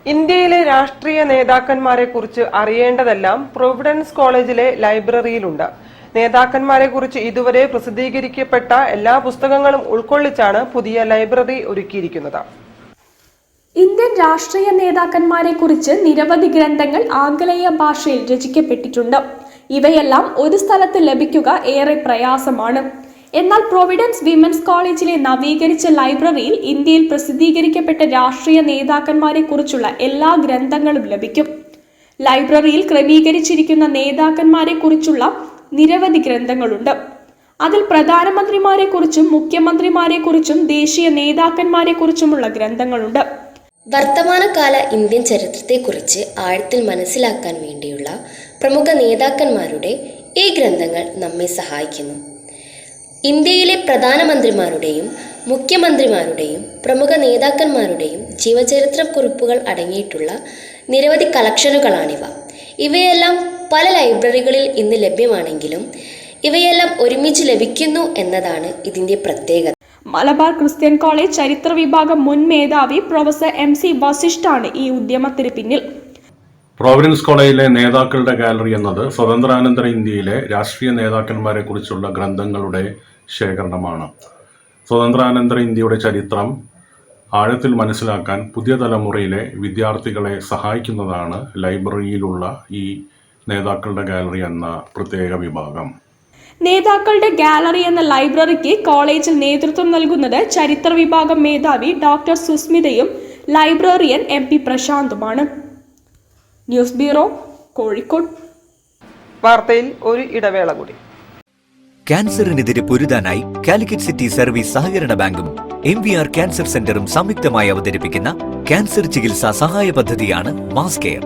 ഇന്ത്യയിലെ രാഷ്ട്രീയ നേതാക്കന്മാരെക്കുറിച്ച് അറിയേണ്ടതെല്ലാം പ്രൊവിഡൻസ് കോളേജിലെ ലൈബ്രറിയിലുണ്ട്. നേതാക്കന്മാരെക്കുറിച്ച് ഇതുവരെ പ്രസിദ്ധീകരിക്കപ്പെട്ട എല്ലാ പുസ്തകങ്ങളും ഉൾക്കൊള്ളിച്ചാണ് പുതിയ ലൈബ്രറി ഒരുക്കിയിരിക്കുന്നത്. ഇന്ത്യൻ രാഷ്ട്രീയ നേതാക്കന്മാരെക്കുറിച്ച് നിരവധി ഗ്രന്ഥങ്ങൾ ആംഗലേയ ഭാഷയിൽ രചിക്കപ്പെട്ടിട്ടുണ്ട്. ഇവയെല്ലാം ഒരു സ്ഥലത്ത് ലഭിക്കുക ഏറെ പ്രയാസമാണ്. എന്നാൽ പ്രൊവിഡൻസ് വിമൻസ് കോളേജിലെ നവീകരിച്ച ലൈബ്രറിയിൽ ഇന്ത്യയിൽ പ്രസിദ്ധീകരിക്കപ്പെട്ട രാഷ്ട്രീയ നേതാക്കന്മാരെ കുറിച്ചുള്ള എല്ലാ ഗ്രന്ഥങ്ങളും ലഭിക്കും. ലൈബ്രറിയിൽ ക്രമീകരിച്ചിരിക്കുന്ന നേതാക്കന്മാരെ കുറിച്ചുള്ള നിരവധി ഗ്രന്ഥങ്ങളുണ്ട്. അതിൽ പ്രധാനമന്ത്രിമാരെ കുറിച്ചും മുഖ്യമന്ത്രിമാരെ കുറിച്ചും ദേശീയ നേതാക്കന്മാരെ കുറിച്ചുമുള്ള ഗ്രന്ഥങ്ങളുണ്ട്. വർത്തമാനകാല ഇന്ത്യൻ ചരിത്രത്തെക്കുറിച്ച് ആഴത്തിൽ മനസ്സിലാക്കാൻ വേണ്ടിയുള്ള പ്രമുഖ നേതാക്കന്മാരുടെ ഈ ഗ്രന്ഥങ്ങൾ നമ്മെ സഹായിക്കുന്നു. ഇന്ത്യയിലെ പ്രധാനമന്ത്രിമാരുടെയും മുഖ്യമന്ത്രിമാരുടെയും പ്രമുഖ നേതാക്കന്മാരുടെയും ജീവചരിത്ര കുറിപ്പുകൾ അടങ്ങിയിട്ടുള്ള നിരവധി കളക്ഷനുകളാണിവ. ഇവയെല്ലാം പല ലൈബ്രറികളിൽ ഇന്ന് ലഭ്യമാണെങ്കിലും ഇവയെല്ലാം ഒരുമിച്ച് ലഭിക്കുന്നു എന്നതാണ് ഇതിൻ്റെ പ്രത്യേകത. മലബാർ ക്രിസ്ത്യൻ കോളേജ് ചരിത്ര വിഭാഗം മുൻ മേധാവി പ്രൊഫസർ MC വസിഷ്ഠാണ് ഈ ഉദ്യമത്തിന് പിന്നിൽ. പ്രൊവിഡൻസ് കോളേജിലെ നേതാക്കളുടെ ഗാലറി എന്നത് സ്വതന്ത്രാനന്തര ഇന്ത്യയിലെ രാഷ്ട്രീയ നേതാക്കന്മാരെ കുറിച്ചുള്ള ഗ്രന്ഥങ്ങളുടെ ശേഖരണമാണ്. സ്വതന്ത്രാനന്തര ഇന്ത്യയുടെ ചരിത്രം ആഴത്തിൽ മനസ്സിലാക്കാൻ പുതിയ തലമുറയിലെ വിദ്യാർത്ഥികളെ സഹായിക്കുന്നതാണ് ലൈബ്രറിയിലുള്ള ഈ നേതാക്കളുടെ ഗാലറി എന്ന പ്രത്യേക വിഭാഗം. നേതാക്കളുടെ ഗാലറി എന്ന ലൈബ്രറിക്ക് കോളേജിൽ നേതൃത്വം നൽകുന്നത് ചരിത്ര വിഭാഗം മേധാവി ഡോക്ടർ സുസ്മിതയും ലൈബ്രറിയൻ MP പ്രശാന്തുമാണ്. News bureau, Kozhikode. വാർത്തയിൽ ഒരു ഇടവേള കൂടി. ക്യാൻസറിനെതിരെ പൊരുതാനായി കാലിക്കറ്റ് സിറ്റി സർവീസ് സഹകരണ ബാങ്കും MVR ക്യാൻസർ സെന്ററും സംയുക്തമായി അവതരിപ്പിക്കുന്ന ക്യാൻസർ ചികിത്സാ സഹായ പദ്ധതിയാണ് മാസ് കെയർ.